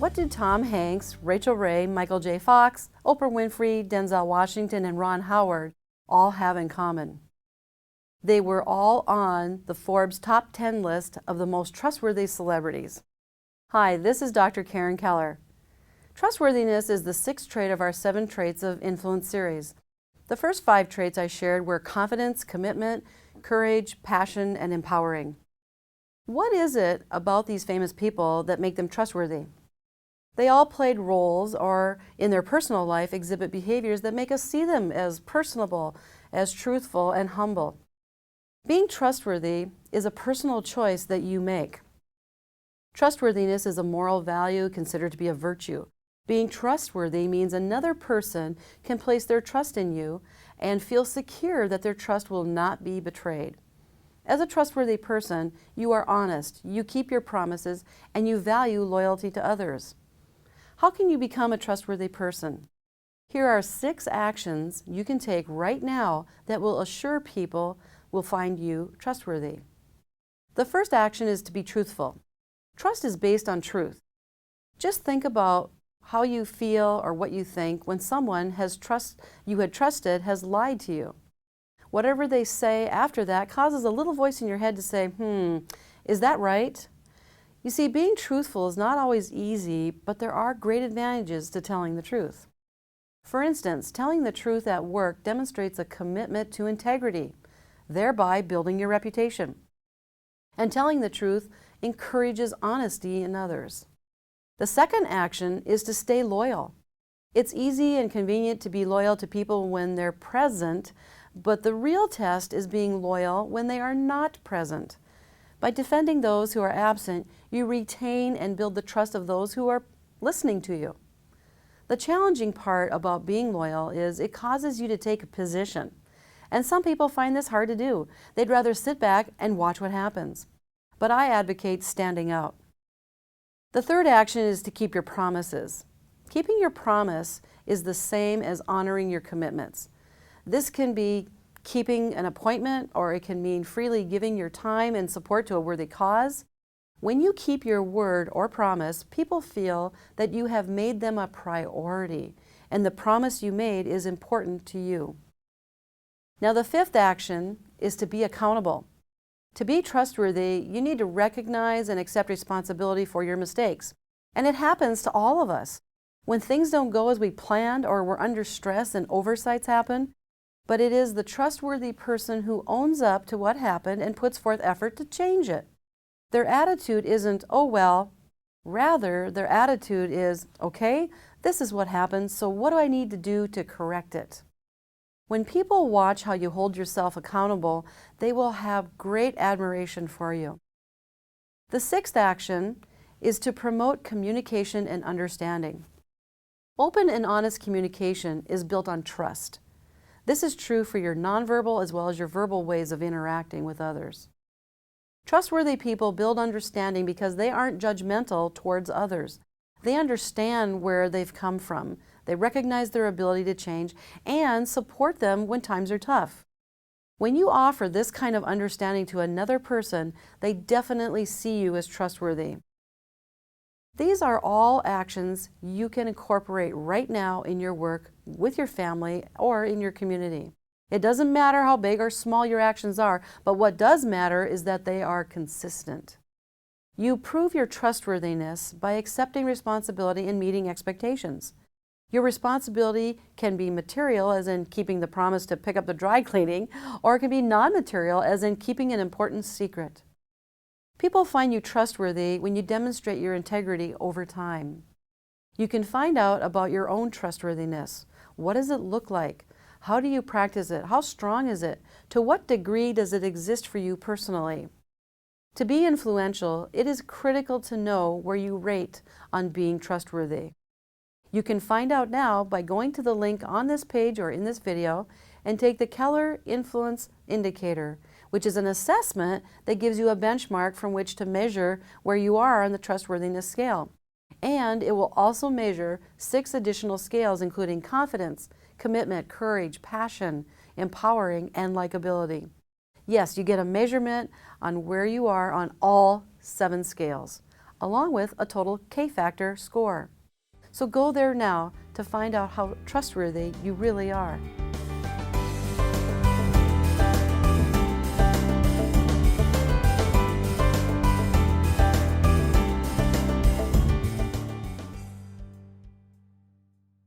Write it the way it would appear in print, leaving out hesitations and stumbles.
What do Tom Hanks, Rachel Ray, Michael J. Fox, Oprah Winfrey, Denzel Washington, and Ron Howard all have in common? They were all on the Forbes Top 10 list of the most trustworthy celebrities. Hi, this is Dr. Karen Keller. Trustworthiness is the sixth trait of our 7 Traits of Influence series. The first 5 traits I shared were confidence, commitment, courage, passion, and empowering. What is it about these famous people that make them trustworthy? They all played roles or, in their personal life, exhibit behaviors that make us see them as personable, as truthful, and humble. Being trustworthy is a personal choice that you make. Trustworthiness is a moral value considered to be a virtue. Being trustworthy means another person can place their trust in you and feel secure that their trust will not be betrayed. As a trustworthy person, you are honest, you keep your promises, and you value loyalty to others. How can you become a trustworthy person? Here are 6 actions you can take right now that will assure people will find you trustworthy. The first action is to be truthful. Trust is based on truth. Just think about how you feel or what you think when someone you had trusted has lied to you. Whatever they say after that causes a little voice in your head to say, is that right? You see, being truthful is not always easy, but there are great advantages to telling the truth. For instance, telling the truth at work demonstrates a commitment to integrity, thereby building your reputation. And telling the truth encourages honesty in others. The second action is to stay loyal. It's easy and convenient to be loyal to people when they're present, but the real test is being loyal when they are not present. By defending those who are absent, you retain and build the trust of those who are listening to you. The challenging part about being loyal is it causes you to take a position. And some people find this hard to do. They'd rather sit back and watch what happens. But I advocate standing out. The third action is to keep your promises. Keeping your promise is the same as honoring your commitments. This can be keeping an appointment, or it can mean freely giving your time and support to a worthy cause. When you keep your word or promise, people feel that you have made them a priority, and the promise you made is important to you. Now, the fifth action is to be accountable. To be trustworthy, you need to recognize and accept responsibility for your mistakes. And it happens to all of us. When things don't go as we planned or we're under stress and oversights happen, but it is the trustworthy person who owns up to what happened and puts forth effort to change it. Their attitude isn't, oh well. Rather, their attitude is, okay, this is what happened, so what do I need to do to correct it? When people watch how you hold yourself accountable, they will have great admiration for you. The sixth action is to promote communication and understanding. Open and honest communication is built on trust. This is true for your nonverbal as well as your verbal ways of interacting with others. Trustworthy people build understanding because they aren't judgmental towards others. They understand where they've come from. They recognize their ability to change and support them when times are tough. When you offer this kind of understanding to another person, they definitely see you as trustworthy. These are all actions you can incorporate right now in your work, with your family, or in your community. It doesn't matter how big or small your actions are, but what does matter is that they are consistent. You prove your trustworthiness by accepting responsibility and meeting expectations. Your responsibility can be material, as in keeping the promise to pick up the dry cleaning, or it can be non-material, as in keeping an important secret. People find you trustworthy when you demonstrate your integrity over time. You can find out about your own trustworthiness. What does it look like? How do you practice it? How strong is it? To what degree does it exist for you personally? To be influential, it is critical to know where you rate on being trustworthy. You can find out now by going to the link on this page or in this video and take the Keller Influence Indicator, which is an assessment that gives you a benchmark from which to measure where you are on the trustworthiness scale. And it will also measure 6 additional scales, including confidence, commitment, courage, passion, empowering, and likability. Yes, you get a measurement on where you are on all 7 scales. along with a total K-factor score. So go there now to find out how trustworthy you really are.